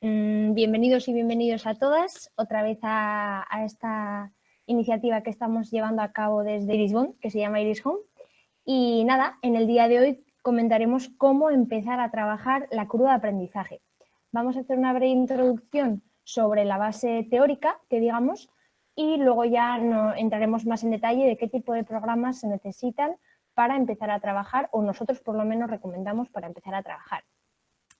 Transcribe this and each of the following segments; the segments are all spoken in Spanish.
Bienvenidos y bienvenidos a todas otra vez a esta iniciativa que estamos llevando a cabo desde Lisbon, que se llama Iris Home. Y nada, en el día de hoy comentaremos cómo empezar a trabajar la curva de aprendizaje. Vamos a hacer una breve introducción sobre la base teórica, que digamos, y luego ya entraremos más en detalle de qué tipo de programas se necesitan para empezar a trabajar, o nosotros por lo menos recomendamos para empezar a trabajar.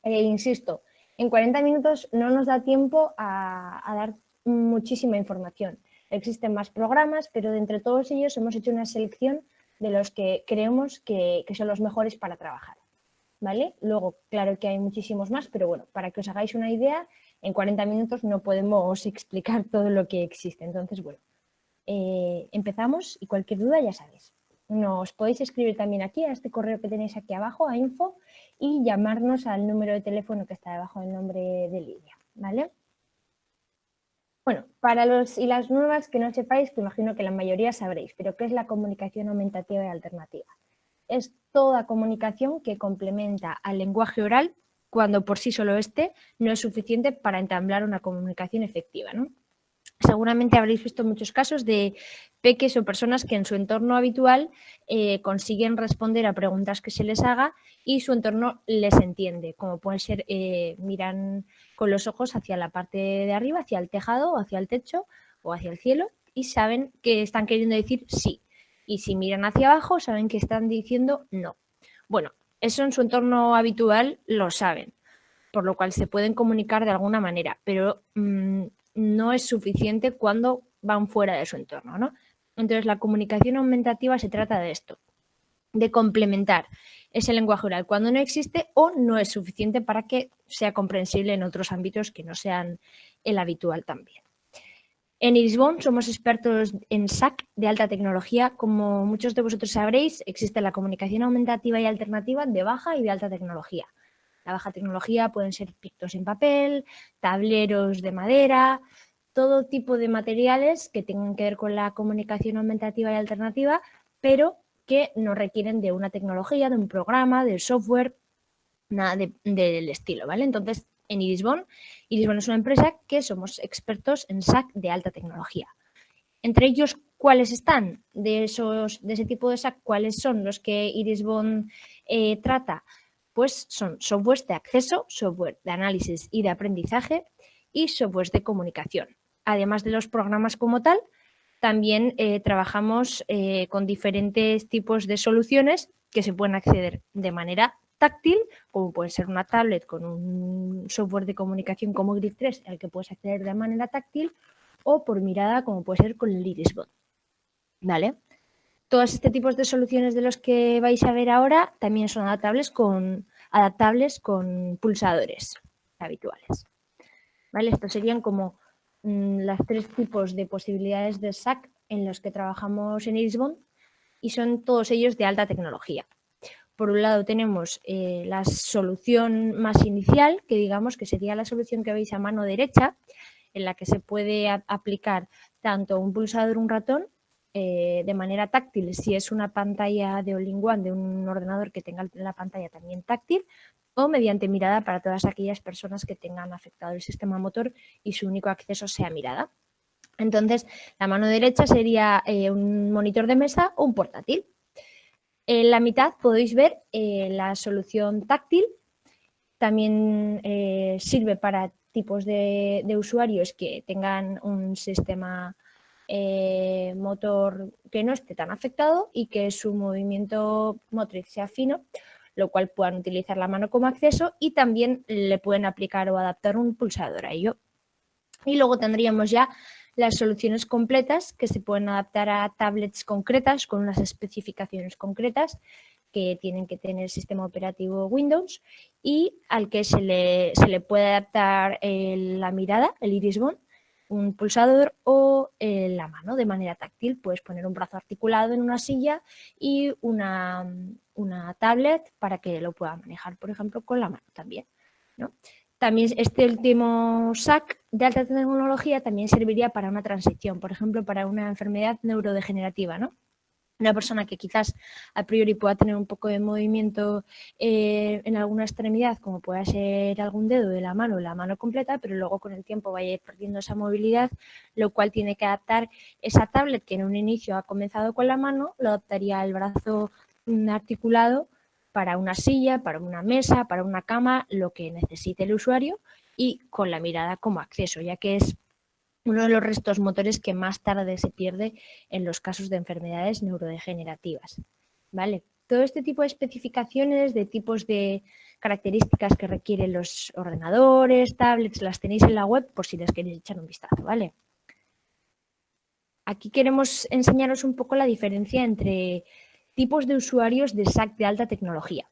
Insisto, en 40 minutos no nos da tiempo a dar muchísima información. Existen más programas, pero de entre todos ellos hemos hecho una selección de los que creemos que son los mejores para trabajar, ¿vale? Luego, claro que hay muchísimos más, pero bueno, para que os hagáis una idea, en 40 minutos no podemos explicar todo lo que existe. Entonces, bueno, empezamos y cualquier duda ya sabéis. Nos podéis escribir también aquí a este correo que tenéis aquí abajo, a info, y llamarnos al número de teléfono que está debajo del nombre de Lidia, ¿vale? Bueno, para los y las nuevas que no sepáis, que imagino que la mayoría sabréis, pero ¿qué es la comunicación aumentativa y alternativa? Es toda comunicación que complementa al lenguaje oral cuando por sí solo este no es suficiente para entablar una comunicación efectiva, ¿no? Seguramente habréis visto muchos casos de peques o personas que en su entorno habitual consiguen responder a preguntas que se les haga y su entorno les entiende, como pueden ser, miran con los ojos hacia la parte de arriba, hacia el tejado o hacia el techo o hacia el cielo y saben que están queriendo decir sí. Y si miran hacia abajo, saben que están diciendo no. Bueno, eso en su entorno habitual lo saben, por lo cual se pueden comunicar de alguna manera, pero no es suficiente cuando van fuera de su entorno, ¿no? Entonces, la comunicación aumentativa se trata de esto, de complementar ese lenguaje oral cuando no existe o no es suficiente para que sea comprensible en otros ámbitos que no sean el habitual también. En Irisbon somos expertos en SAC de alta tecnología. Como muchos de vosotros sabréis, existe la comunicación aumentativa y alternativa de baja y de alta tecnología. La baja tecnología pueden ser pictos en papel, tableros de madera, todo tipo de materiales que tengan que ver con la comunicación aumentativa y alternativa, pero que no requieren de una tecnología, de un programa, del software, nada del estilo, ¿vale? Entonces, en Irisbon es una empresa que somos expertos en SAC de alta tecnología. Entre ellos, ¿cuáles están de ese tipo de SAC? ¿Cuáles son los que Irisbon trata? Pues son softwares de acceso, software de análisis y de aprendizaje y softwares de comunicación. Además de los programas como tal, también trabajamos con diferentes tipos de soluciones que se pueden acceder de manera táctil, como puede ser una tablet con un software de comunicación como Grip 3, al que puedes acceder de manera táctil, o por mirada, como puede ser con el Irisbon. ¿Vale? Todos este tipos de soluciones de los que vais a ver ahora también son adaptables con pulsadores habituales. ¿Vale? Estos serían como los tres tipos de posibilidades de SAC en los que trabajamos en Irisbon y son todos ellos de alta tecnología. Por un lado tenemos la solución más inicial, que digamos que sería la solución que veis a mano derecha, en la que se puede aplicar tanto un pulsador, un ratón, de manera táctil, si es una pantalla de all-in-one de un ordenador que tenga la pantalla también táctil, o mediante mirada para todas aquellas personas que tengan afectado el sistema motor y su único acceso sea mirada. Entonces, la mano derecha sería un monitor de mesa o un portátil. En la mitad podéis ver la solución táctil. También sirve para tipos de usuarios que tengan un sistema motor que no esté tan afectado y que su movimiento motriz sea fino, lo cual puedan utilizar la mano como acceso y también le pueden aplicar o adaptar un pulsador a ello. Y luego tendríamos ya las soluciones completas que se pueden adaptar a tablets concretas con unas especificaciones concretas que tienen que tener el sistema operativo Windows y al que se le puede adaptar la mirada, el Irisbon, un pulsador o la mano de manera táctil. Puedes poner un brazo articulado en una silla y una tablet para que lo pueda manejar, por ejemplo, con la mano también, ¿no? También este último SAC de alta tecnología también serviría para una transición, por ejemplo, para una enfermedad neurodegenerativa, ¿no? Una persona que quizás a priori pueda tener un poco de movimiento en alguna extremidad, como pueda ser algún dedo de la mano completa, pero luego con el tiempo vaya a ir perdiendo esa movilidad, lo cual tiene que adaptar esa tablet que en un inicio ha comenzado con la mano, lo adaptaría al brazo articulado para una silla, para una mesa, para una cama, lo que necesite el usuario, y con la mirada como acceso, ya que es uno de los restos motores que más tarde se pierde en los casos de enfermedades neurodegenerativas. ¿Vale? Todo este tipo de especificaciones, de tipos de características que requieren los ordenadores, tablets, las tenéis en la web por si les queréis echar un vistazo, ¿vale? Aquí queremos enseñaros un poco la diferencia entre tipos de usuarios de SAC de alta tecnología.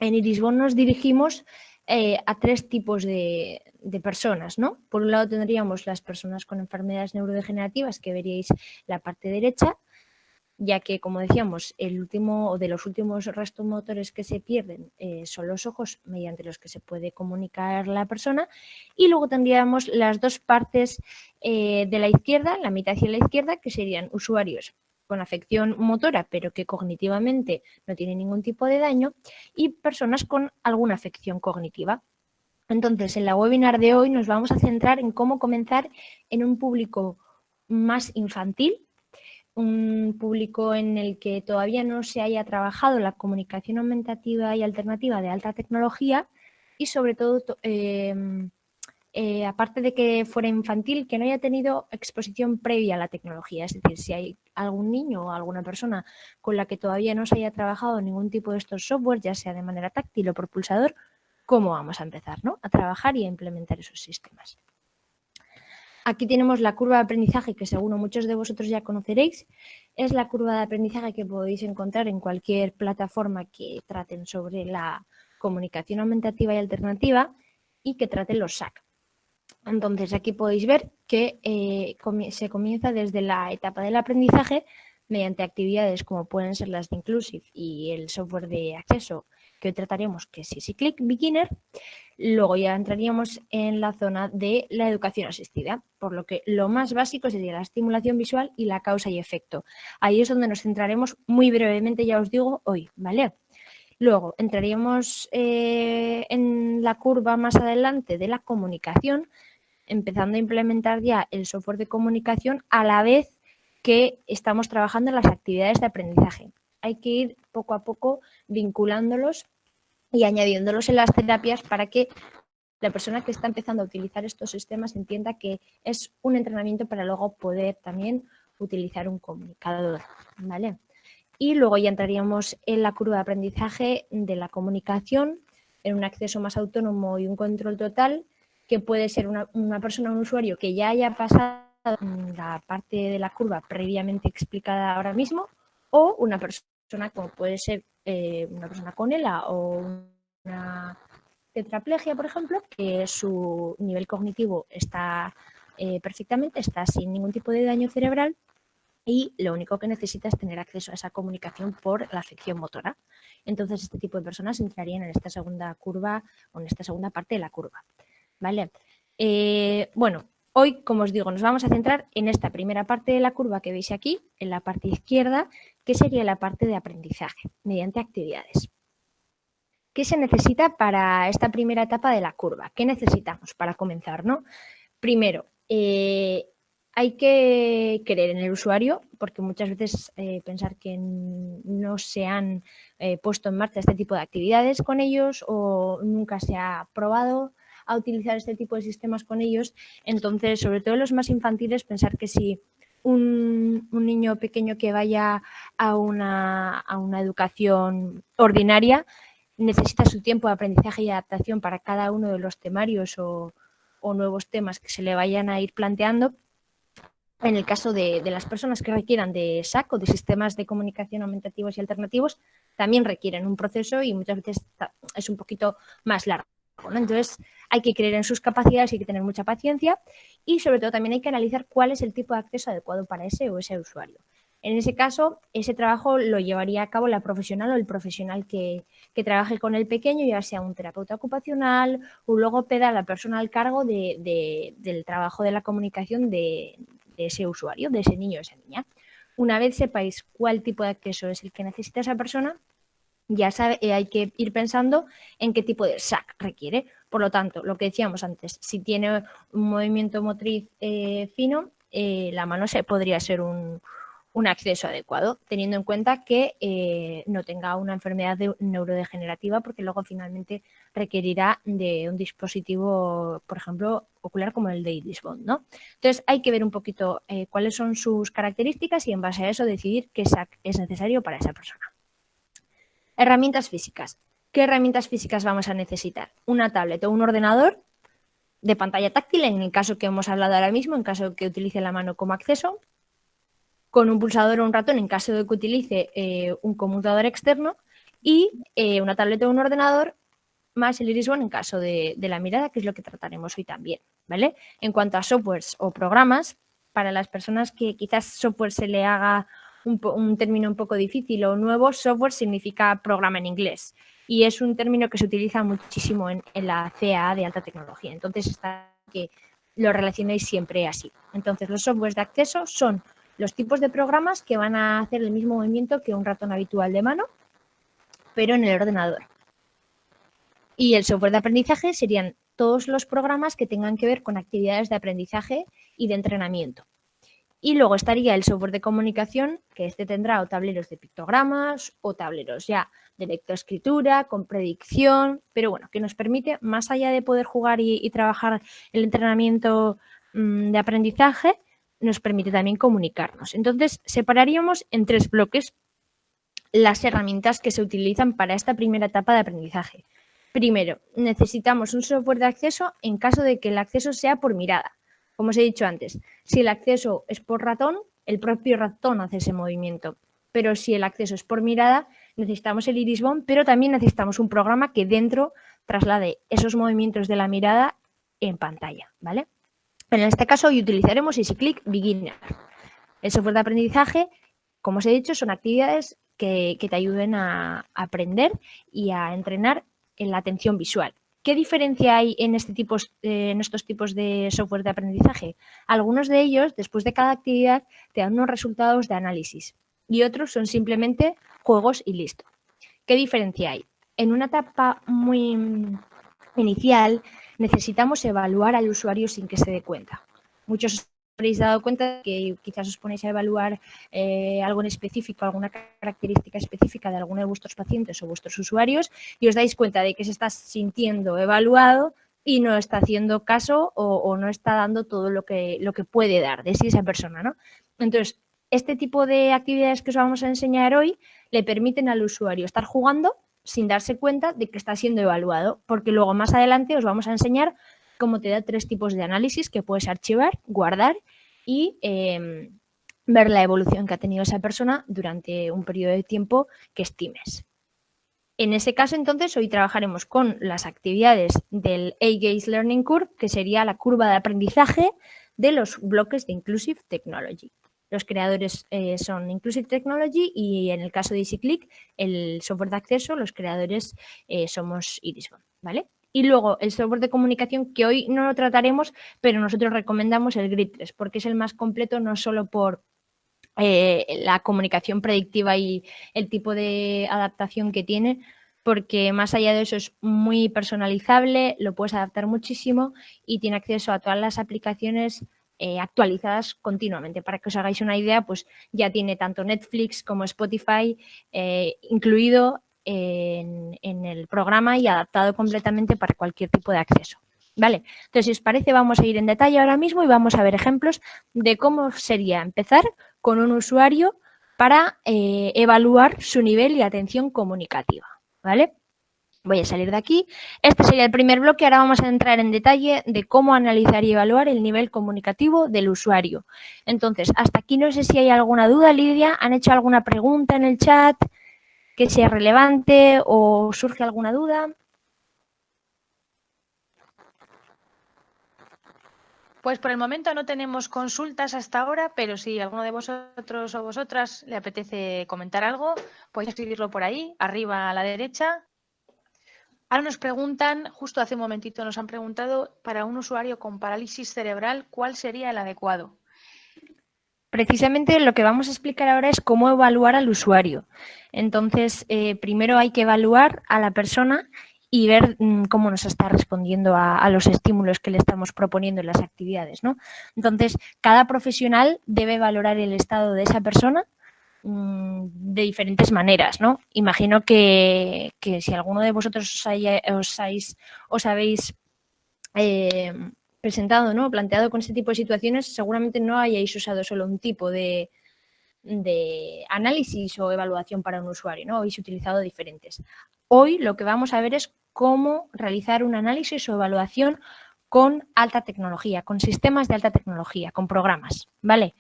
En Irisbon nos dirigimos a tres tipos de personas, ¿no? Por un lado tendríamos las personas con enfermedades neurodegenerativas, que veríais la parte derecha, ya que, como decíamos, el último de los últimos restos motores que se pierden son los ojos, mediante los que se puede comunicar la persona, y luego tendríamos las dos partes de la izquierda, la mitad hacia la izquierda, que serían usuarios con afección motora, pero que cognitivamente no tienen ningún tipo de daño, y personas con alguna afección cognitiva. Entonces, en la webinar de hoy nos vamos a centrar en cómo comenzar en un público más infantil, un público en el que todavía no se haya trabajado la comunicación aumentativa y alternativa de alta tecnología y, sobre todo, aparte de que fuera infantil, que no haya tenido exposición previa a la tecnología. Es decir, si hay algún niño o alguna persona con la que todavía no se haya trabajado ningún tipo de estos software, ya sea de manera táctil o por pulsador, ¿cómo vamos a empezar, ¿no? A trabajar y a implementar esos sistemas? Aquí tenemos la curva de aprendizaje que seguro muchos de vosotros ya conoceréis. Es la curva de aprendizaje que podéis encontrar en cualquier plataforma que traten sobre la comunicación aumentativa y alternativa y que traten los SAC. Entonces, aquí podéis ver que se comienza desde la etapa del aprendizaje mediante actividades como pueden ser las de Inclusive y el software de acceso que hoy trataremos, que es EasyClick Beginner. Luego ya entraríamos en la zona de la educación asistida, por lo que lo más básico sería la estimulación visual y la causa y efecto. Ahí es donde nos centraremos muy brevemente, ya os digo, hoy, ¿vale? Luego entraríamos en la curva más adelante de la comunicación, empezando a implementar ya el software de comunicación a la vez que estamos trabajando en las actividades de aprendizaje. Hay que ir poco a poco vinculándolos y añadiéndolos en las terapias para que la persona que está empezando a utilizar estos sistemas entienda que es un entrenamiento para luego poder también utilizar un comunicador, ¿vale? Y luego ya entraríamos en la curva de aprendizaje de la comunicación, en un acceso más autónomo y un control total, que puede ser una persona, un usuario que ya haya pasado la parte de la curva previamente explicada ahora mismo, o una persona como puede ser una persona con ELA o una tetraplegia, por ejemplo, que su nivel cognitivo está perfectamente, está sin ningún tipo de daño cerebral y lo único que necesita es tener acceso a esa comunicación por la afección motora. Entonces, este tipo de personas entrarían en esta segunda curva o en esta segunda parte de la curva, ¿vale? Bueno, hoy, como os digo, nos vamos a centrar en esta primera parte de la curva que veis aquí, en la parte izquierda, que sería la parte de aprendizaje mediante actividades. ¿Qué se necesita para esta primera etapa de la curva? ¿Qué necesitamos para comenzar, no? Primero, hay que creer en el usuario, porque muchas veces pensar que no se han puesto en marcha este tipo de actividades con ellos o nunca se ha probado a utilizar este tipo de sistemas con ellos. Entonces, sobre todo los más infantiles, pensar que si un niño pequeño que vaya a una educación ordinaria necesita su tiempo de aprendizaje y adaptación para cada uno de los temarios o nuevos temas que se le vayan a ir planteando. En el caso de las personas que requieran de SAC o de sistemas de comunicación aumentativos y alternativos, también requieren un proceso y muchas veces es un poquito más largo, ¿no? Entonces, hay que creer en sus capacidades y hay que tener mucha paciencia y, sobre todo, también hay que analizar cuál es el tipo de acceso adecuado para ese o ese usuario. En ese caso, ese trabajo lo llevaría a cabo la profesional o el profesional que trabaje con el pequeño, ya sea un terapeuta ocupacional, un logopeda, la persona al cargo del trabajo de la comunicación de ese usuario, de ese niño o esa niña. Una vez sepáis cuál tipo de acceso es el que necesita esa persona, ya sabe, hay que ir pensando en qué tipo de SAC requiere. Por lo tanto, lo que decíamos antes, si tiene un movimiento motriz fino, la mano podría ser un acceso adecuado, teniendo en cuenta que no tenga una enfermedad neurodegenerativa, porque luego finalmente requerirá de un dispositivo, por ejemplo, ocular como el de Iris Bond, ¿no? Entonces hay que ver un poquito cuáles son sus características y en base a eso decidir qué SAC es necesario para esa persona. Herramientas físicas. ¿Qué herramientas físicas vamos a necesitar? Una tablet o un ordenador de pantalla táctil, en el caso que hemos hablado ahora mismo, en caso de que utilice la mano como acceso, con un pulsador o un ratón en caso de que utilice un conmutador externo y una tablet o un ordenador más el Iris Bond en caso de la mirada, que es lo que trataremos hoy también, ¿vale? En cuanto a softwares o programas, para las personas que quizás software se le haga un término un poco difícil o nuevo, software significa programa en inglés y es un término que se utiliza muchísimo en la CAA de alta tecnología. Entonces, está que lo relacionéis siempre así. Entonces, los softwares de acceso son los tipos de programas que van a hacer el mismo movimiento que un ratón habitual de mano, pero en el ordenador. Y el software de aprendizaje serían todos los programas que tengan que ver con actividades de aprendizaje y de entrenamiento. Y luego estaría el software de comunicación, que tendrá o tableros de pictogramas o tableros ya de lectoescritura, con predicción, pero bueno, que nos permite, más allá de poder jugar y trabajar el entrenamiento de aprendizaje, nos permite también comunicarnos. Entonces, separaríamos en 3 bloques las herramientas que se utilizan para esta primera etapa de aprendizaje. Primero, necesitamos un software de acceso en caso de que el acceso sea por mirada. Como os he dicho antes, si el acceso es por ratón, el propio ratón hace ese movimiento. Pero si el acceso es por mirada, necesitamos el Iris Bond, pero también necesitamos un programa que dentro traslade esos movimientos de la mirada en pantalla, ¿vale? En este caso hoy utilizaremos EasyClick Beginner. El software de aprendizaje, como os he dicho, son actividades que te ayuden a aprender y a entrenar en la atención visual. ¿Qué diferencia hay en estos tipos de software de aprendizaje? Algunos de ellos, después de cada actividad, te dan unos resultados de análisis y otros son simplemente juegos y listo. ¿Qué diferencia hay? En una etapa muy inicial necesitamos evaluar al usuario sin que se dé cuenta. Muchos os habréis dado cuenta que quizás os ponéis a evaluar algo en específico, alguna característica específica de alguno de vuestros pacientes o vuestros usuarios y os dais cuenta de que se está sintiendo evaluado y no está haciendo caso o no está dando todo lo que puede dar de sí esa persona, ¿no? Entonces, este tipo de actividades que os vamos a enseñar hoy le permiten al usuario estar jugando sin darse cuenta de que está siendo evaluado, porque luego más adelante os vamos a enseñar cómo te da 3 tipos de análisis que puedes archivar, guardar y ver la evolución que ha tenido esa persona durante un periodo de tiempo que estimes. En ese caso, entonces, hoy trabajaremos con las actividades del A-Gaze Learning Curve, que sería la curva de aprendizaje de los bloques de Inclusive Technology. Los creadores son Inclusive Technology y en el caso de EasyClick, el software de acceso, los creadores somos Iris Bond, ¿vale? Y luego el software de comunicación, que hoy no lo trataremos, pero nosotros recomendamos el Grid 3, porque es el más completo no solo por la comunicación predictiva y el tipo de adaptación que tiene, porque más allá de eso es muy personalizable, lo puedes adaptar muchísimo y tiene acceso a todas las aplicaciones actualizadas continuamente. Para que os hagáis una idea, pues ya tiene tanto Netflix como Spotify incluido en el programa y adaptado completamente para cualquier tipo de acceso. Vale, entonces si os parece vamos a ir en detalle ahora mismo y vamos a ver ejemplos de cómo sería empezar con un usuario para evaluar su nivel y atención comunicativa, ¿vale? Voy a salir de aquí. Este sería el primer bloque. Ahora vamos a entrar en detalle de cómo analizar y evaluar el nivel comunicativo del usuario. Entonces, hasta aquí no sé si hay alguna duda, Lidia. ¿Han hecho alguna pregunta en el chat que sea relevante o surge alguna duda? Pues por el momento no tenemos consultas hasta ahora, pero si alguno de vosotros o vosotras le apetece comentar algo, podéis escribirlo por ahí, arriba a la derecha. Ahora nos preguntan, justo hace un momentito nos han preguntado, para un usuario con parálisis cerebral, ¿cuál sería el adecuado? precisamente lo que vamos a explicar ahora es cómo evaluar al usuario. Entonces, primero hay que evaluar a la persona y ver cómo nos está respondiendo a los estímulos que le estamos proponiendo en las actividades, ¿no? Entonces, cada profesional debe valorar el estado de esa persona de diferentes maneras, ¿no? Imagino que si alguno de vosotros os habéis presentado, ¿no? Planteado con este tipo de situaciones, seguramente no hayáis usado solo un tipo de análisis o evaluación para un usuario, ¿no? Habéis utilizado diferentes. Hoy lo que vamos a ver es cómo realizar un análisis o evaluación con alta tecnología, con sistemas de alta tecnología, con programas, ¿vale?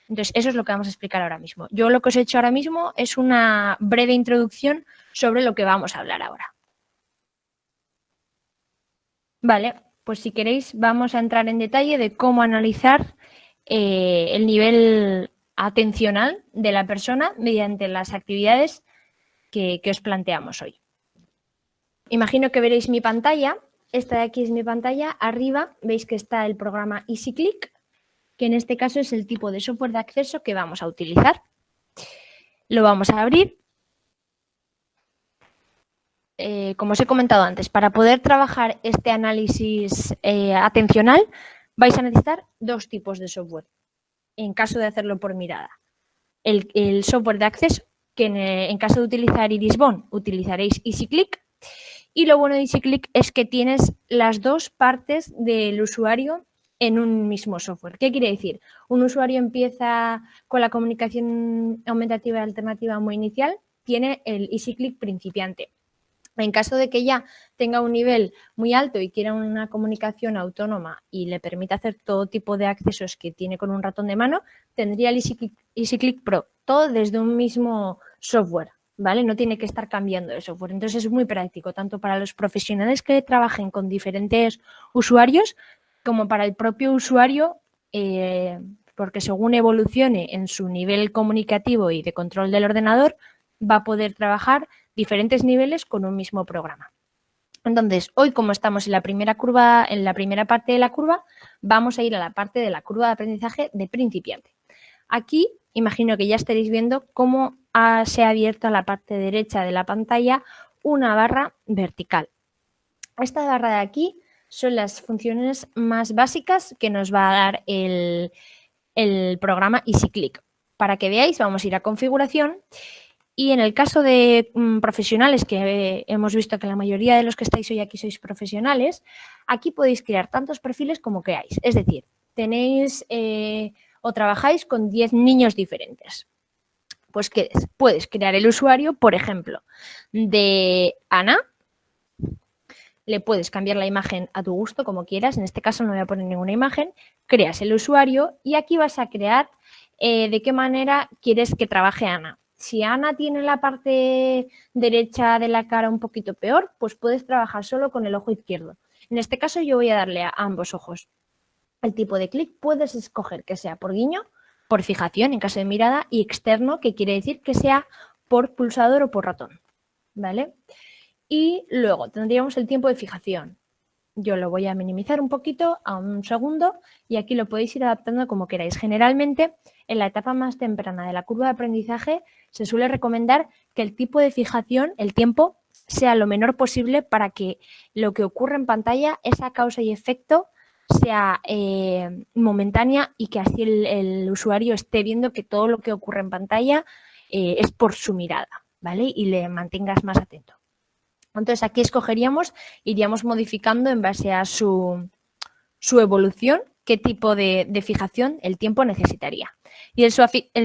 Entonces, eso es lo que vamos a explicar ahora mismo. Yo lo que os he hecho ahora mismo es una breve introducción sobre lo que vamos a hablar ahora. Vale, pues si queréis vamos a entrar en detalle de cómo analizar el nivel atencional de la persona mediante las actividades que os planteamos hoy. Imagino que veréis mi pantalla. Esta de aquí es mi pantalla. Arriba veis que está el programa EasyClick, que en este caso es el tipo de software de acceso que vamos a utilizar. Lo vamos a abrir. Como os he comentado antes, para poder trabajar este análisis atencional vais a necesitar dos tipos de software, en caso de hacerlo por mirada. El software de acceso, que en caso de utilizar Irisbon utilizaréis EasyClick, y lo bueno de EasyClick es que tienes las dos partes del usuario en un mismo software. ¿Qué quiere decir? Un usuario empieza con la comunicación aumentativa y alternativa muy inicial, tiene el EasyClick principiante. En caso de que ya tenga un nivel muy alto y quiera una comunicación autónoma y le permita hacer todo tipo de accesos que tiene con un ratón de mano, tendría el EasyClick Pro, todo desde un mismo software, ¿vale? No tiene que estar cambiando de software. Entonces es muy práctico, tanto para los profesionales que trabajen con diferentes usuarios, como para el propio usuario, porque según evolucione en su nivel comunicativo y de control del ordenador, va a poder trabajar diferentes niveles con un mismo programa. Entonces, hoy como estamos en la primera curva, en la primera parte de la curva, vamos a ir a la parte de la curva de aprendizaje de principiante. Aquí imagino que ya estaréis viendo cómo se ha abierto a la parte derecha de la pantalla una barra vertical. Esta barra de aquí son las funciones más básicas que nos va a dar el programa EasyClick. Para que veáis, vamos a ir a configuración. Y en el caso de profesionales, que hemos visto que la mayoría de los que estáis hoy aquí sois profesionales, aquí podéis crear tantos perfiles como queráis. Es decir, tenéis o trabajáis con 10 niños diferentes. Pues puedes crear el usuario, por ejemplo, de Ana. Le puedes cambiar la imagen a tu gusto, como quieras. En este caso no voy a poner ninguna imagen. Creas el usuario y aquí vas a crear de qué manera quieres que trabaje Ana. Si Ana tiene la parte derecha de la cara un poquito peor, pues puedes trabajar solo con el ojo izquierdo. En este caso yo voy a darle a ambos ojos. El tipo de clic puedes escoger que sea por guiño, por fijación en caso de mirada y externo, que quiere decir que sea por pulsador o por ratón, ¿vale? Y luego tendríamos el tiempo de fijación. Yo lo voy a minimizar un poquito a 1 segundo y aquí lo podéis ir adaptando como queráis. Generalmente, en la etapa más temprana de la curva de aprendizaje, se suele recomendar que el tipo de fijación, el tiempo, sea lo menor posible para que lo que ocurre en pantalla, esa causa y efecto, sea momentánea y que así el usuario esté viendo que todo lo que ocurre en pantalla es por su mirada, ¿vale? Y le mantengas más atento. Entonces, aquí escogeríamos, iríamos modificando en base a su evolución, qué tipo de fijación el tiempo necesitaría. Y el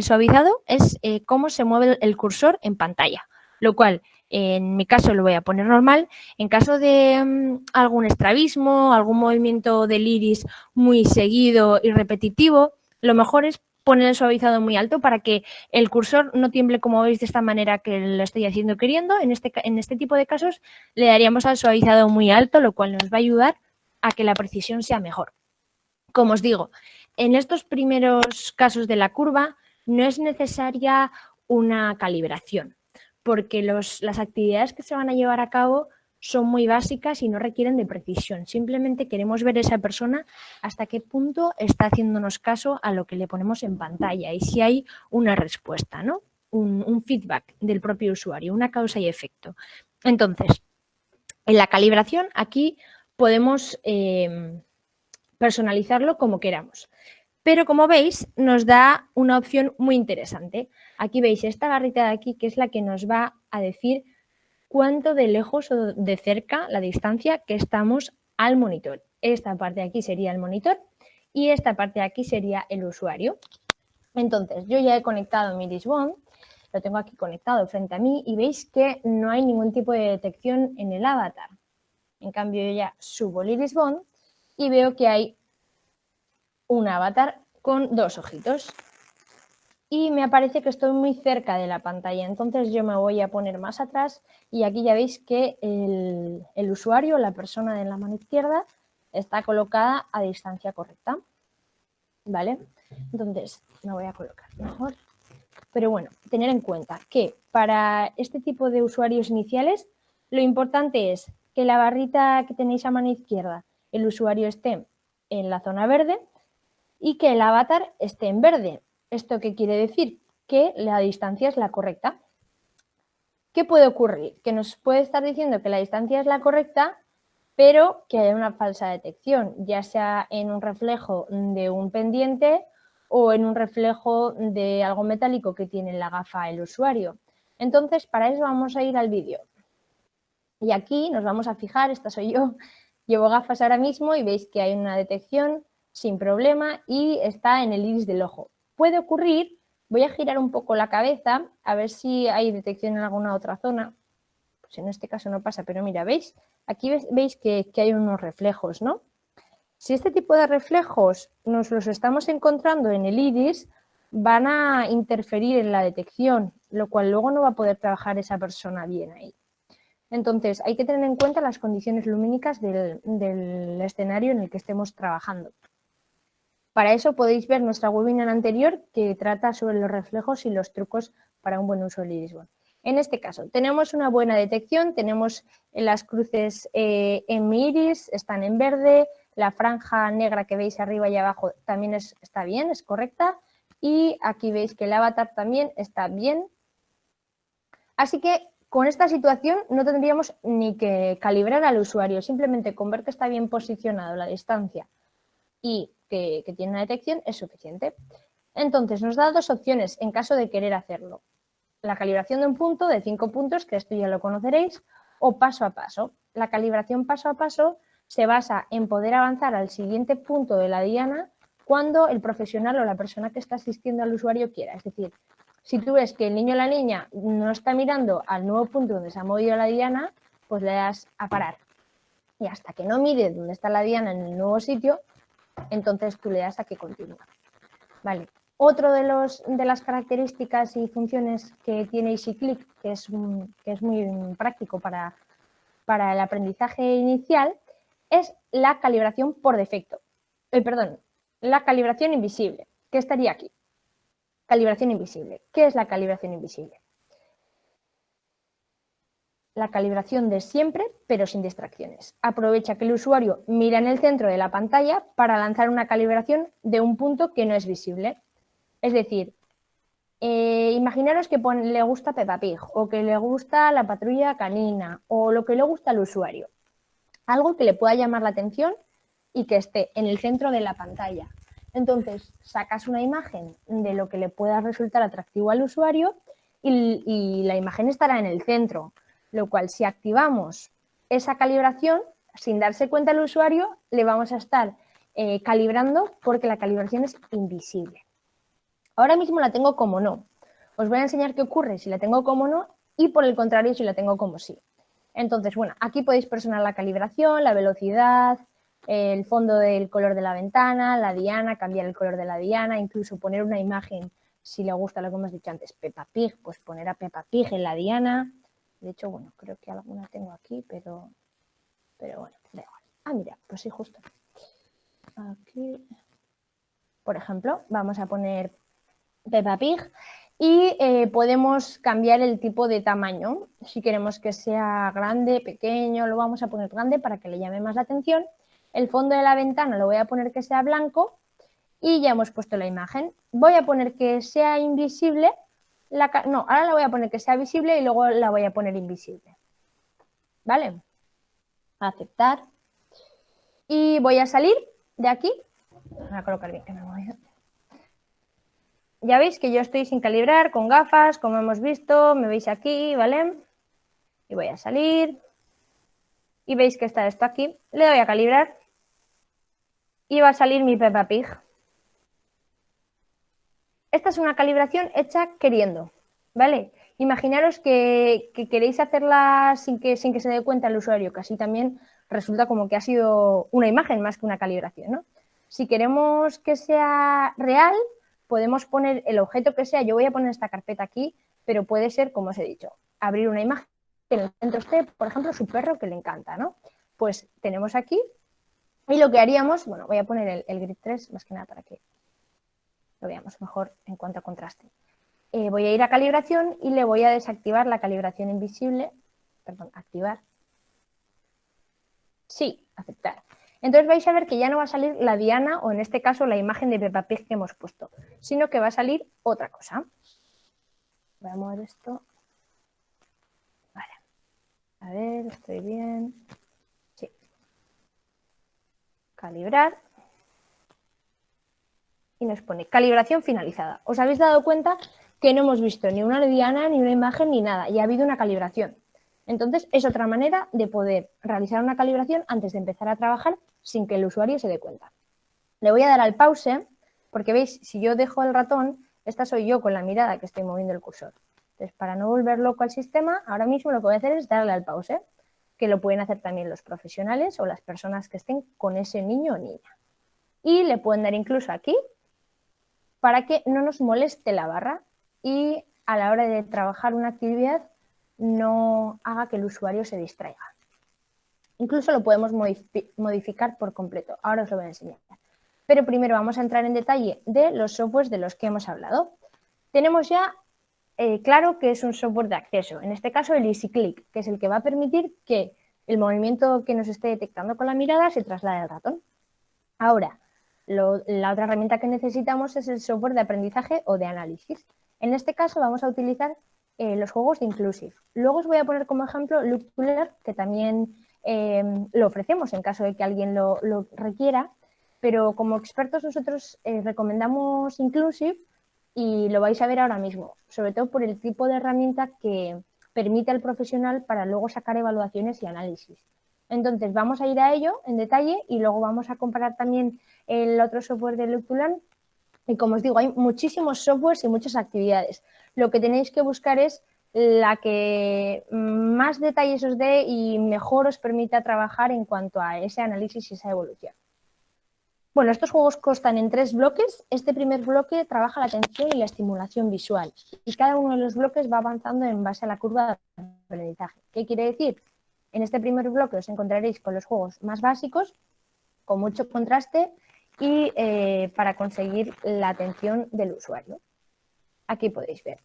suavizado es cómo se mueve el cursor en pantalla, lo cual en mi caso lo voy a poner normal. En caso de algún estrabismo, algún movimiento del iris muy seguido y repetitivo, lo mejor es poner el suavizado muy alto para que el cursor no tiemble como veis de esta manera que lo estoy haciendo queriendo. En este tipo de casos le daríamos al suavizado muy alto, lo cual nos va a ayudar a que la precisión sea mejor. Como os digo, en estos primeros casos de la curva no es necesaria una calibración, porque las actividades que se van a llevar a cabo son muy básicas y no requieren de precisión. Simplemente queremos ver esa persona hasta qué punto está haciéndonos caso a lo que le ponemos en pantalla y si hay una respuesta, ¿no? Un feedback del propio usuario, una causa y efecto. Entonces, en la calibración aquí podemos personalizarlo como queramos. Pero como veis, nos da una opción muy interesante. Aquí veis esta barrita de aquí, que es la que nos va a decir cuánto de lejos o de cerca la distancia que estamos al monitor. Esta parte de aquí sería el monitor y esta parte de aquí sería el usuario. Entonces, yo ya he conectado mi Irisbond, lo tengo aquí conectado frente a mí y veis que no hay ningún tipo de detección en el avatar. En cambio, yo ya subo el Irisbond y veo que hay un avatar con 2 ojitos. Y me aparece que estoy muy cerca de la pantalla, entonces yo me voy a poner más atrás y aquí ya veis que el usuario, la persona de la mano izquierda, está colocada a distancia correcta, ¿vale? Entonces me voy a colocar mejor. Pero bueno, tener en cuenta que para este tipo de usuarios iniciales lo importante es que la barrita que tenéis a mano izquierda, el usuario esté en la zona verde y que el avatar esté en verde. ¿Esto qué quiere decir? Que la distancia es la correcta. ¿Qué puede ocurrir? Que nos puede estar diciendo que la distancia es la correcta, pero que haya una falsa detección, ya sea en un reflejo de un pendiente o en un reflejo de algo metálico que tiene en la gafa el usuario. Entonces, para eso vamos a ir al vídeo. Y aquí nos vamos a fijar, esta soy yo, llevo gafas ahora mismo y veis que hay una detección sin problema y está en el iris del ojo. Puede ocurrir, voy a girar un poco la cabeza a ver si hay detección en alguna otra zona. Pues en este caso no pasa, pero mira, ¿veis? Aquí veis que hay unos reflejos, ¿no? Si este tipo de reflejos nos los estamos encontrando en el iris, van a interferir en la detección, lo cual luego no va a poder trabajar esa persona bien ahí. Entonces, hay que tener en cuenta las condiciones lumínicas del escenario en el que estemos trabajando. Para eso podéis ver nuestra webinar anterior que trata sobre los reflejos y los trucos para un buen uso del Irisbond. En este caso, tenemos una buena detección, tenemos las cruces en mi iris, están en verde, la franja negra que veis arriba y abajo también está bien, es correcta, y aquí veis que el avatar también está bien. Así que con esta situación no tendríamos ni que calibrar al usuario, simplemente con ver que está bien posicionado la distancia y que tiene una detección es suficiente. Entonces nos da dos opciones en caso de querer hacerlo. La calibración de un punto de 5 puntos, que esto ya lo conoceréis, o paso a paso. La calibración paso a paso se basa en poder avanzar al siguiente punto de la diana cuando el profesional o la persona que está asistiendo al usuario quiera. Es decir, si tú ves que el niño o la niña no está mirando al nuevo punto donde se ha movido la diana, pues le das a parar. Y hasta que no mire dónde está la diana en el nuevo sitio, entonces tú le das a que continúe. Vale. Otro de las características y funciones que tiene EasyClick, que es muy práctico para el aprendizaje inicial, es la calibración por defecto. La calibración invisible, que estaría aquí. Calibración invisible. ¿Qué es la calibración invisible? La calibración de siempre, pero sin distracciones. Aprovecha que el usuario mira en el centro de la pantalla para lanzar una calibración de un punto que no es visible. Es decir, imaginaros que le gusta Peppa Pig o que le gusta la patrulla canina o lo que le gusta al usuario. Algo que le pueda llamar la atención y que esté en el centro de la pantalla. Entonces, sacas una imagen de lo que le pueda resultar atractivo al usuario y la imagen estará en el centro, lo cual si activamos esa calibración, sin darse cuenta el usuario, le vamos a estar calibrando porque la calibración es invisible. Ahora mismo la tengo como no. Os voy a enseñar qué ocurre si la tengo como no y por el contrario si la tengo como sí. Entonces, bueno, aquí podéis personalizar la calibración, la velocidad, el fondo del color de la ventana, la diana, cambiar el color de la diana, incluso poner una imagen, si le gusta lo que hemos dicho antes, Peppa Pig, pues poner a Peppa Pig en la diana. De hecho, bueno, creo que alguna tengo aquí, pero bueno, da igual. Ah, mira, pues sí, justo. Aquí, por ejemplo, vamos a poner Peppa Pig y podemos cambiar el tipo de tamaño. Si queremos que sea grande, pequeño, lo vamos a poner grande para que le llame más la atención. El fondo de la ventana lo voy a poner que sea blanco y ya hemos puesto la imagen. Voy a poner que sea invisible, no, ahora la voy a poner que sea visible y luego la voy a poner invisible. ¿Vale? Aceptar. Y voy a salir de aquí. Voy a colocar bien que me voy. Ya veis que yo estoy sin calibrar, con gafas, como hemos visto, me veis aquí, ¿vale? Y voy a salir. Y veis que está esto aquí. Le doy a calibrar. Y va a salir mi Peppa Pig. Esta es una calibración hecha queriendo, ¿vale? Imaginaros que queréis hacerla sin que se dé cuenta el usuario, que así también resulta como que ha sido una imagen más que una calibración, ¿no? Si queremos que sea real, podemos poner el objeto que sea. Yo voy a poner esta carpeta aquí, pero puede ser, como os he dicho, abrir una imagen que en el centro esté, por ejemplo, su perro que le encanta, ¿no? Pues tenemos aquí y lo que haríamos, bueno, voy a poner el grid 3 más que nada para que lo veamos mejor en cuanto a contraste. Voy a ir a calibración y le voy a desactivar la calibración invisible, perdón, activar. Sí, aceptar. Entonces vais a ver que ya no va a salir la diana o en este caso la imagen de Peppa Pig que hemos puesto, sino que va a salir otra cosa. Voy a mover esto. Vale. A ver, estoy bien. Sí. Calibrar. Y nos pone calibración finalizada. ¿Os habéis dado cuenta que no hemos visto ni una diana, ni una imagen, ni nada? Y ha habido una calibración. Entonces, es otra manera de poder realizar una calibración antes de empezar a trabajar sin que el usuario se dé cuenta. Le voy a dar al pause, porque veis, si yo dejo el ratón, esta soy yo con la mirada que estoy moviendo el cursor. Entonces, para no volver loco al sistema, ahora mismo lo que voy a hacer es darle al pause, que lo pueden hacer también los profesionales o las personas que estén con ese niño o niña. Y le pueden dar incluso aquí, para que no nos moleste la barra y a la hora de trabajar una actividad no haga que el usuario se distraiga. Incluso lo podemos modificar por completo. Ahora os lo voy a enseñar. Pero primero vamos a entrar en detalle de los softwares de los que hemos hablado. Tenemos ya claro que es un software de acceso. En este caso el EasyClick, que es el que va a permitir que el movimiento que nos esté detectando con la mirada se traslade al ratón. Ahora, la otra herramienta que necesitamos es el software de aprendizaje o de análisis. En este caso vamos a utilizar los juegos de Inclusive. Luego os voy a poner como ejemplo Look to Learn, que también lo ofrecemos en caso de que alguien lo requiera, pero como expertos nosotros recomendamos Inclusive y lo vais a ver ahora mismo, sobre todo por el tipo de herramienta que permite al profesional para luego sacar evaluaciones y análisis. Entonces vamos a ir a ello en detalle y luego vamos a comparar también el otro software de Look to Learn. Y como os digo, hay muchísimos softwares y muchas actividades. Lo que tenéis que buscar es la que más detalles os dé y mejor os permita trabajar en cuanto a ese análisis y esa evolución. Bueno, estos juegos constan en 3 bloques. Este primer bloque trabaja la atención y la estimulación visual. Y cada uno de los bloques va avanzando en base a la curva de aprendizaje. ¿Qué quiere decir? En este primer bloque os encontraréis con los juegos más básicos, con mucho contraste y para conseguir la atención del usuario. Aquí podéis ver.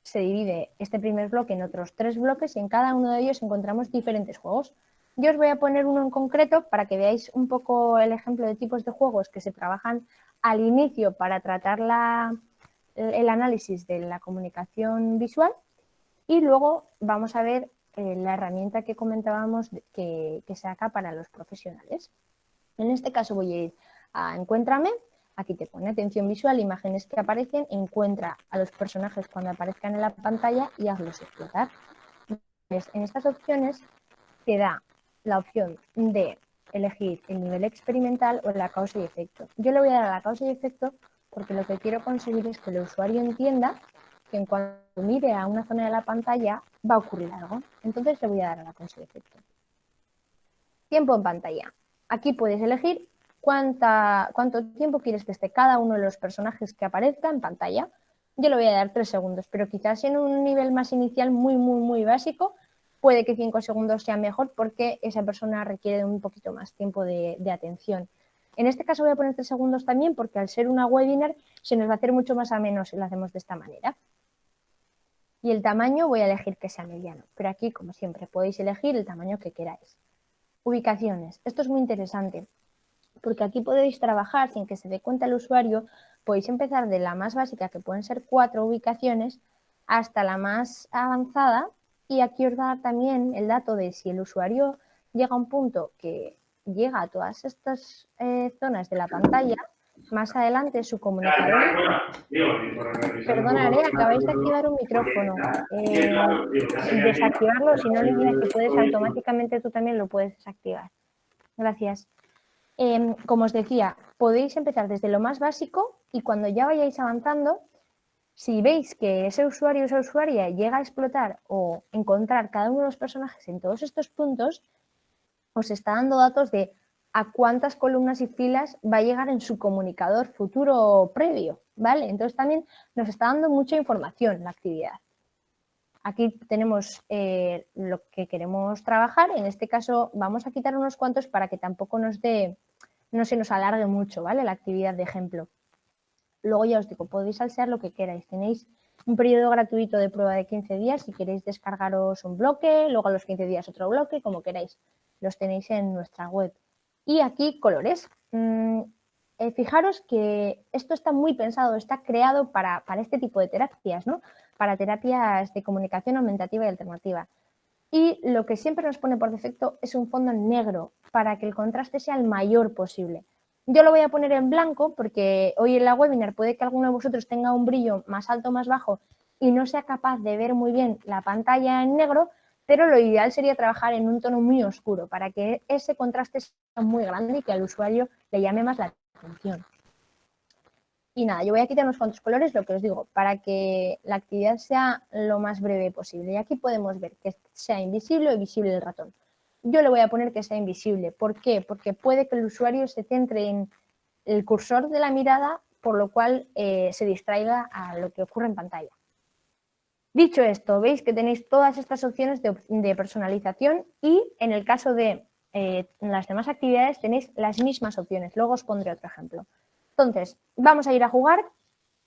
Se divide este primer bloque en otros 3 bloques y en cada uno de ellos encontramos diferentes juegos. Yo os voy a poner uno en concreto para que veáis un poco el ejemplo de tipos de juegos que se trabajan al inicio para tratar el análisis de la comunicación visual y luego vamos a ver la herramienta que comentábamos que saca para los profesionales. En este caso voy a ir a Encuéntrame, aquí te pone atención visual, imágenes que aparecen, encuentra a los personajes cuando aparezcan en la pantalla y hazlos explotar. Entonces, en estas opciones te da la opción de elegir el nivel experimental o la causa y efecto. Yo le voy a dar a la causa y efecto porque lo que quiero conseguir es que el usuario entienda que en cuanto mire a una zona de la pantalla va a ocurrir algo. Entonces le voy a dar a la causa y efecto. Tiempo en pantalla. Aquí puedes elegir cuánto tiempo quieres que esté cada uno de los personajes que aparezca en pantalla. Yo le voy a dar 3 segundos, pero quizás en un nivel más inicial muy básico, puede que 5 segundos sea mejor porque esa persona requiere un poquito más tiempo de atención. En este caso voy a poner 3 segundos también porque al ser una webinar se nos va a hacer mucho más ameno si lo hacemos de esta manera. Y el tamaño voy a elegir que sea mediano, pero aquí, como siempre, podéis elegir el tamaño que queráis. Ubicaciones. Esto es muy interesante, porque aquí podéis trabajar sin que se dé cuenta el usuario. Podéis empezar de la más básica, que pueden ser 4 ubicaciones, hasta la más avanzada, y aquí os da también el dato de si el usuario llega a un punto que llega a todas estas zonas de la pantalla. Más adelante su comunicador. Perdonaré, acabáis de activar un micrófono. Desactivarlo, si no olvides que puedes automáticamente, tú también lo puedes desactivar. Gracias. Como os decía, podéis empezar desde lo más básico y cuando ya vayáis avanzando, si veis que ese usuario o esa usuaria llega a explotar o encontrar cada uno de los personajes en todos estos puntos, os está dando datos de a cuántas columnas y filas va a llegar en su comunicador futuro o previo, ¿vale? Entonces también nos está dando mucha información la actividad. Aquí tenemos lo que queremos trabajar. En este caso vamos a quitar unos cuantos para que tampoco no se nos alargue mucho, ¿vale? La actividad de ejemplo. Luego ya os digo, podéis salsear lo que queráis. Tenéis un periodo gratuito de prueba de 15 días si queréis descargaros un bloque, luego a los 15 días otro bloque, como queráis. Los tenéis en nuestra web. Y aquí colores. Fijaros que esto está muy pensado, está creado para este tipo de terapias, ¿no? Para terapias de comunicación aumentativa y alternativa. Y lo que siempre nos pone por defecto es un fondo negro para que el contraste sea el mayor posible. Yo lo voy a poner en blanco porque hoy en la webinar puede que alguno de vosotros tenga un brillo más alto o más bajo y no sea capaz de ver muy bien la pantalla en negro, pero lo ideal sería trabajar en un tono muy oscuro para que ese contraste sea muy grande y que al usuario le llame más la atención. Y nada, yo voy a quitar unos cuantos colores, lo que os digo, para que la actividad sea lo más breve posible. Y aquí podemos ver que sea invisible o visible el ratón. Yo le voy a poner que sea invisible. ¿Por qué? Porque puede que el usuario se centre en el cursor de la mirada, por lo cual se distraiga a lo que ocurre en pantalla. Dicho esto, veis que tenéis todas estas opciones de personalización y en el caso de las demás actividades tenéis las mismas opciones. Luego os pondré otro ejemplo. Entonces, vamos a ir a jugar.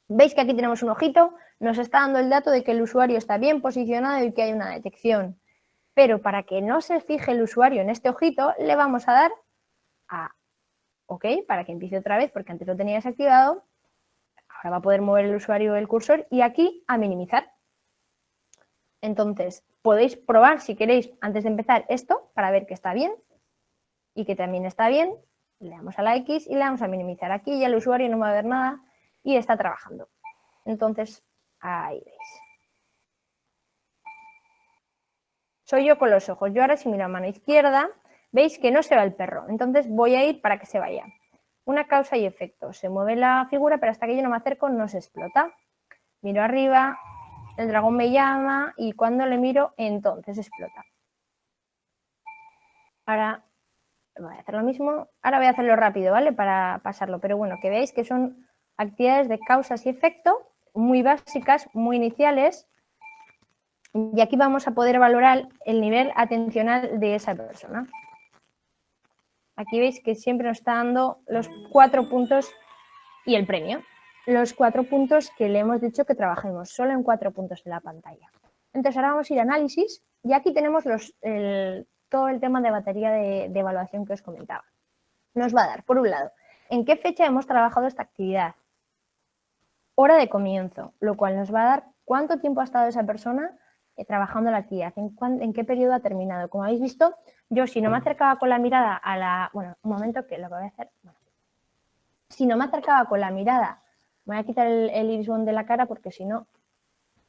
Veis que aquí tenemos un ojito, nos está dando el dato de que el usuario está bien posicionado y que hay una detección. Pero para que no se fije el usuario en este ojito, le vamos a dar a OK para que empiece otra vez, porque antes lo tenía desactivado. Ahora va a poder mover el usuario el cursor y aquí a minimizar. Entonces, podéis probar si queréis antes de empezar esto para ver que está bien y que también está bien. Le damos a la X y le damos a minimizar. Aquí ya el usuario no va a ver nada y está trabajando. Entonces, ahí veis. Soy yo con los ojos. Yo ahora si miro a mano izquierda, veis que no se va el perro. Entonces voy a ir para que se vaya. Una causa y efecto. Se mueve la figura, pero hasta que yo no me acerco no se explota. Miro arriba, el dragón me llama y cuando le miro, entonces explota. Ahora voy a hacer lo mismo. Ahora voy a hacerlo rápido, ¿vale? Para pasarlo. Pero bueno, que veáis que son actividades de causas y efecto, muy básicas, muy iniciales. Y aquí vamos a poder valorar el nivel atencional de esa persona. Aquí veis que siempre nos está dando los 4 puntos y el premio. Los 4 puntos que le hemos dicho que trabajemos, solo en 4 puntos de la pantalla. Entonces ahora vamos a ir a análisis y aquí tenemos todo el tema de batería de evaluación que os comentaba. Nos va a dar, por un lado, en qué fecha hemos trabajado esta actividad, hora de comienzo, lo cual nos va a dar cuánto tiempo ha estado esa persona trabajando la actividad, en qué periodo ha terminado. Como habéis visto, yo si no me acercaba con la mirada a la... Bueno, un momento que lo que voy a hacer... Bueno, si no me acercaba con la mirada, voy a quitar el iris bond de la cara porque si no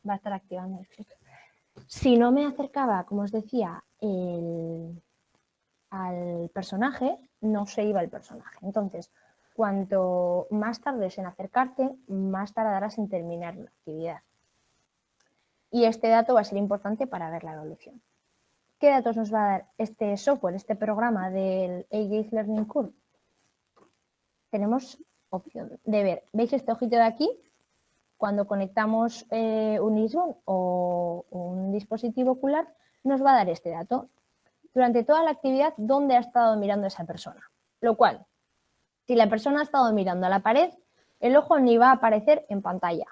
va a estar activando el filtro. Si no me acercaba, como os decía, al personaje, no se iba el personaje. Entonces, cuanto más tardes en acercarte, más tardarás en terminar la actividad. Y este dato va a ser importante para ver la evolución. ¿Qué datos nos va a dar este software, este programa del Engage Learning Curve? Tenemos opción de ver, ¿veis este ojito de aquí? Cuando conectamos un iris-bond o un dispositivo ocular, nos va a dar este dato. Durante toda la actividad, ¿dónde ha estado mirando esa persona? Lo cual, si la persona ha estado mirando a la pared, el ojo ni va a aparecer en pantalla.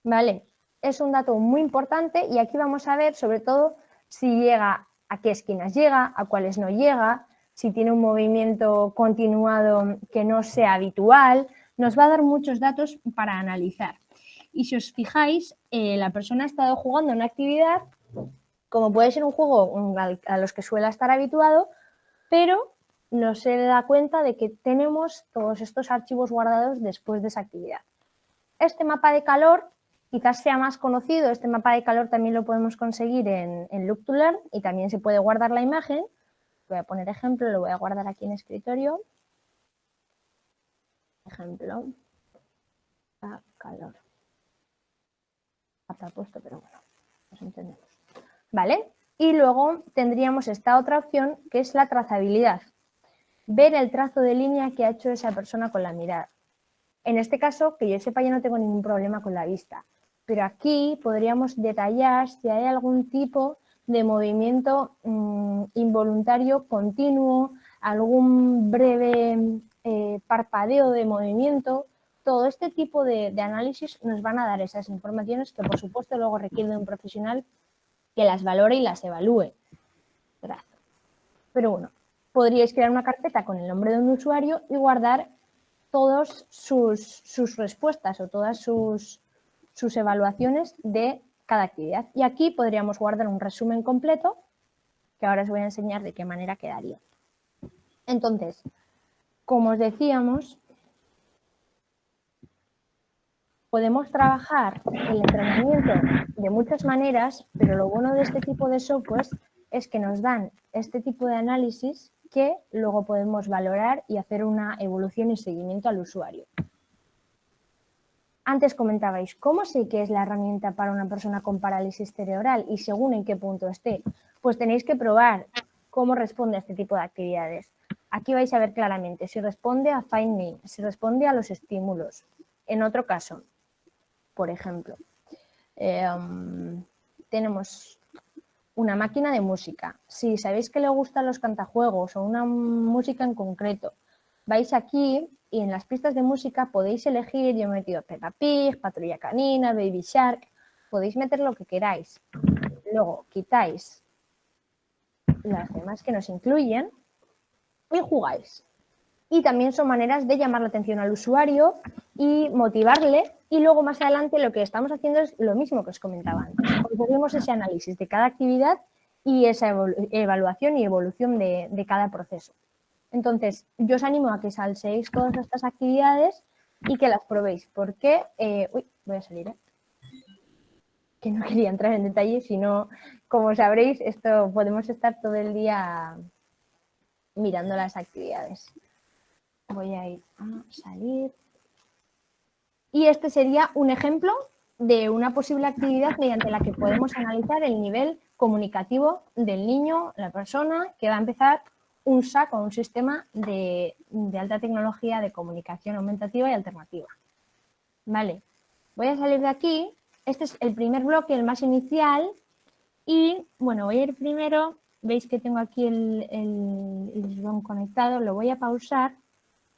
¿Vale? es un dato muy importante y aquí vamos a ver sobre todo si llega, a qué esquinas llega, a cuáles no llega, si tiene un movimiento continuado que no sea habitual. Nos va a dar muchos datos para analizar. Y si os fijáis, la persona ha estado jugando una actividad, como puede ser un juego a los que suele estar habituado, pero no se da cuenta de que tenemos todos estos archivos guardados después de esa actividad. Este mapa de calor quizás sea más conocido. Este mapa de calor también lo podemos conseguir en Look2Learn y también se puede guardar la imagen. Voy a poner ejemplo, lo voy a guardar aquí en escritorio. Ejemplo, calor. Está puesto, pero bueno, nos entendemos. ¿Vale? Y luego tendríamos esta otra opción que es la trazabilidad. Ver el trazo de línea que ha hecho esa persona con la mirada. En este caso, que yo sepa, yo no tengo ningún problema con la vista. Pero aquí podríamos detallar si hay algún tipo de movimiento involuntario continuo, algún breve parpadeo de movimiento. Todo este tipo de análisis nos van a dar esas informaciones que, por supuesto, luego requiere de un profesional que las valore y las evalúe. Pero bueno, podríais crear una carpeta con el nombre de un usuario y guardar todas sus respuestas o todas sus evaluaciones de cada actividad. Y aquí podríamos guardar un resumen completo, que ahora os voy a enseñar de qué manera quedaría. Entonces, como os decíamos, podemos trabajar el entrenamiento de muchas maneras, pero lo bueno de este tipo de softwares es que nos dan este tipo de análisis que luego podemos valorar y hacer una evolución y seguimiento al usuario. Antes comentabais, ¿cómo sé que es la herramienta para una persona con parálisis cerebral y según en qué punto esté? Pues tenéis que probar cómo responde a este tipo de actividades. Aquí vais a ver claramente si responde a Find Me, si responde a los estímulos. En otro caso, por ejemplo, tenemos una máquina de música. Si sabéis que le gustan los cantajuegos o una música en concreto, vais aquí y en las pistas de música podéis elegir, yo he metido Peppa Pig, Patrulla Canina, Baby Shark, podéis meter lo que queráis. Luego quitáis las demás que nos incluyen y jugáis. Y también son maneras de llamar la atención al usuario y motivarle. Y luego más adelante lo que estamos haciendo es lo mismo que os comentaba antes. Conseguimos ese análisis de cada actividad y esa evaluación y evolución de cada proceso. Entonces, yo os animo a que salséis todas estas actividades y que las probéis. Porque, voy a salir, que no quería entrar en detalle, sino, como sabréis, esto podemos estar todo el día mirando las actividades. Voy a ir a salir. Y este sería un ejemplo de una posible actividad mediante la que podemos analizar el nivel comunicativo del niño, la persona, que va a empezar un SAC o un sistema de alta tecnología de comunicación aumentativa y alternativa. Vale, voy a salir de aquí. Este es el primer bloque, el más inicial. Y bueno, voy a ir primero. Veis que tengo aquí el IRIS-BON conectado. Lo voy a pausar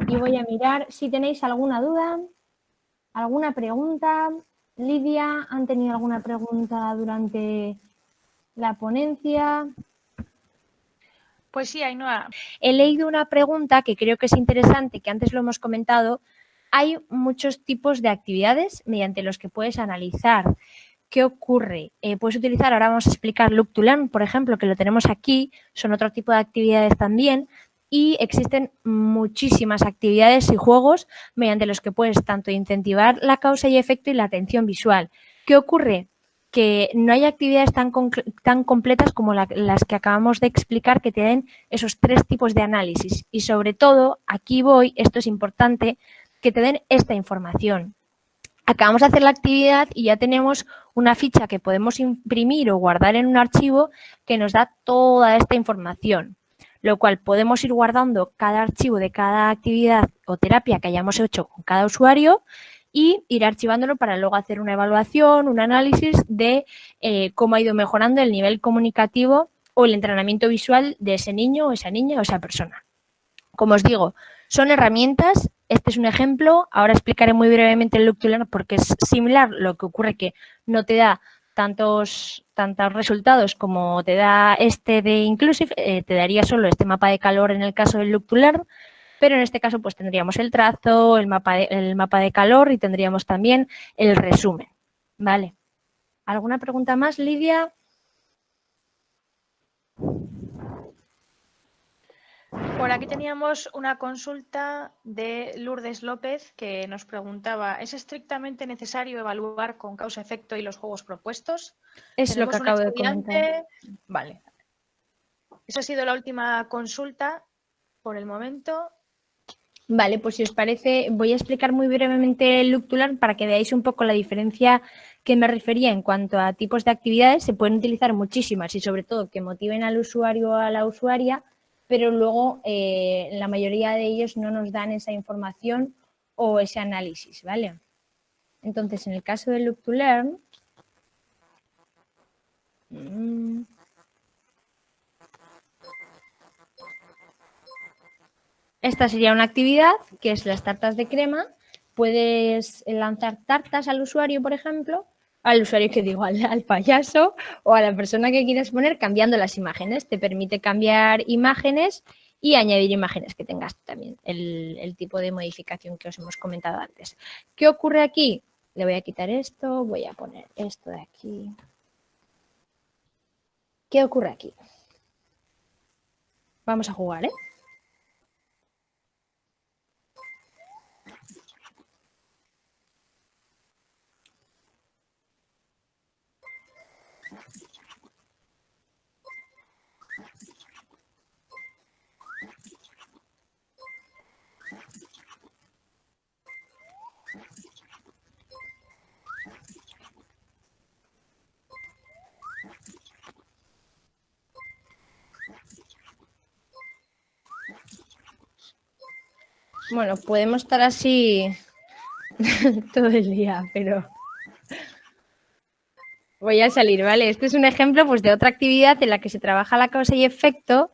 y voy a mirar si tenéis alguna duda, alguna pregunta. Lidia, ¿han tenido alguna pregunta durante la ponencia? Pues sí, Ainhoa. He leído una pregunta que creo que es interesante, que antes lo hemos comentado. Hay muchos tipos de actividades mediante los que puedes analizar qué ocurre. Puedes utilizar, ahora vamos a explicar Look2Learn, por ejemplo, que lo tenemos aquí, son otro tipo de actividades también. Y existen muchísimas actividades y juegos mediante los que puedes tanto incentivar la causa y efecto y la atención visual. ¿Qué ocurre? Que no hay actividades tan completas como las que acabamos de explicar que tienen esos 3 tipos de análisis. Y sobre todo, aquí voy, esto es importante, que te den esta información. Acabamos de hacer la actividad y ya tenemos una ficha que podemos imprimir o guardar en un archivo que nos da toda esta información, lo cual podemos ir guardando cada archivo de cada actividad o terapia que hayamos hecho con cada usuario y ir archivándolo para luego hacer una evaluación, un análisis de cómo ha ido mejorando el nivel comunicativo o el entrenamiento visual de ese niño o esa niña o esa persona. Como os digo, son herramientas. Este es un ejemplo. Ahora explicaré muy brevemente el Look2Learn porque es similar. Lo que ocurre que no te da tantos resultados como te da este de Inclusive, te daría solo este mapa de calor en el caso del Look to Learn, pero en este caso pues tendríamos el trazo, el mapa de calor y tendríamos también el resumen, ¿vale? ¿Alguna pregunta más, Lidia? Por aquí teníamos una consulta de Lourdes López que nos preguntaba, ¿es estrictamente necesario evaluar con causa-efecto y los juegos propuestos? Es lo que Tenemos un acabo de comentar. estudiante. Vale. Esa ha sido la última consulta por el momento. Vale, pues si os parece, voy a explicar muy brevemente el Look to Learn para que veáis un poco la diferencia que me refería en cuanto a tipos de actividades. Se pueden utilizar muchísimas y sobre todo que motiven al usuario o a la usuaria, pero luego la mayoría de ellos no nos dan esa información o ese análisis, ¿vale? Entonces, en el caso del Look to Learn, esta sería una actividad que es las tartas de crema. Puedes lanzar tartas al usuario, por ejemplo, al usuario que digo, al payaso o a la persona que quieras poner cambiando las imágenes. Te permite cambiar imágenes y añadir imágenes que tengas también, el tipo de modificación que os hemos comentado antes. ¿Qué ocurre aquí? Le voy a quitar esto, voy a poner esto de aquí. ¿Qué ocurre aquí? Vamos a jugar, ¿eh? Bueno, podemos estar así todo el día, pero voy a salir, ¿vale? Este es un ejemplo pues, de otra actividad en la que se trabaja la causa y efecto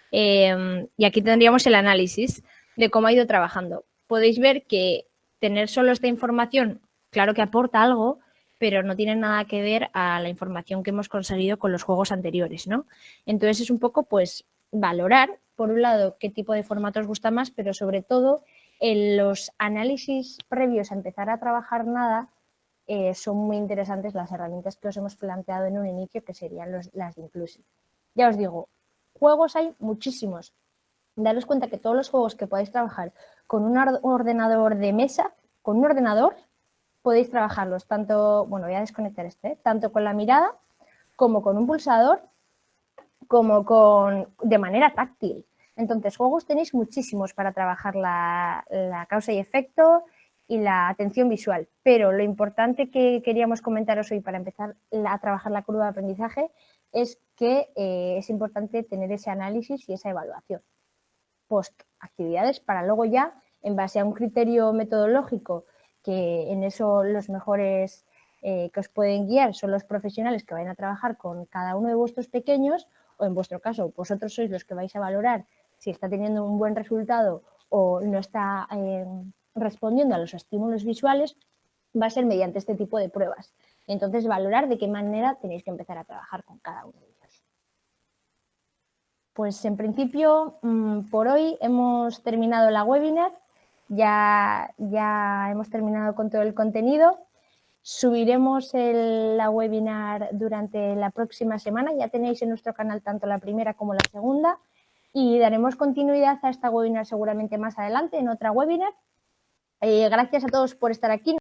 y aquí tendríamos el análisis de cómo ha ido trabajando. Podéis ver que tener solo esta información, claro que aporta algo, pero no tiene nada que ver a la información que hemos conseguido con los juegos anteriores, ¿no? Entonces es un poco, pues, valorar, por un lado, qué tipo de formato os gusta más, pero sobre todo en los análisis previos a empezar a trabajar nada, son muy interesantes las herramientas que os hemos planteado en un inicio, que serían las de Inclusive. Ya os digo, juegos hay muchísimos. Daros cuenta que todos los juegos que podáis trabajar con un ordenador de mesa, con un ordenador, podéis trabajarlos tanto, bueno, voy a desconectar tanto con la mirada como con un pulsador, como de manera táctil. Entonces, juegos tenéis muchísimos para trabajar la causa y efecto y la atención visual, pero lo importante que queríamos comentaros hoy para empezar a trabajar la curva de aprendizaje es que es importante tener ese análisis y esa evaluación post actividades para luego ya, en base a un criterio metodológico, que en eso los mejores que os pueden guiar son los profesionales que vayan a trabajar con cada uno de vuestros pequeños, o en vuestro caso vosotros sois los que vais a valorar si está teniendo un buen resultado o no está respondiendo a los estímulos visuales, va a ser mediante este tipo de pruebas. Entonces, valorar de qué manera tenéis que empezar a trabajar con cada uno de ellos. Pues en principio, por hoy hemos terminado la webinar, ya hemos terminado con todo el contenido. Subiremos la webinar durante la próxima semana, ya tenéis en nuestro canal tanto la primera como la segunda y daremos continuidad a esta webinar seguramente más adelante en otra webinar. Gracias a todos por estar aquí.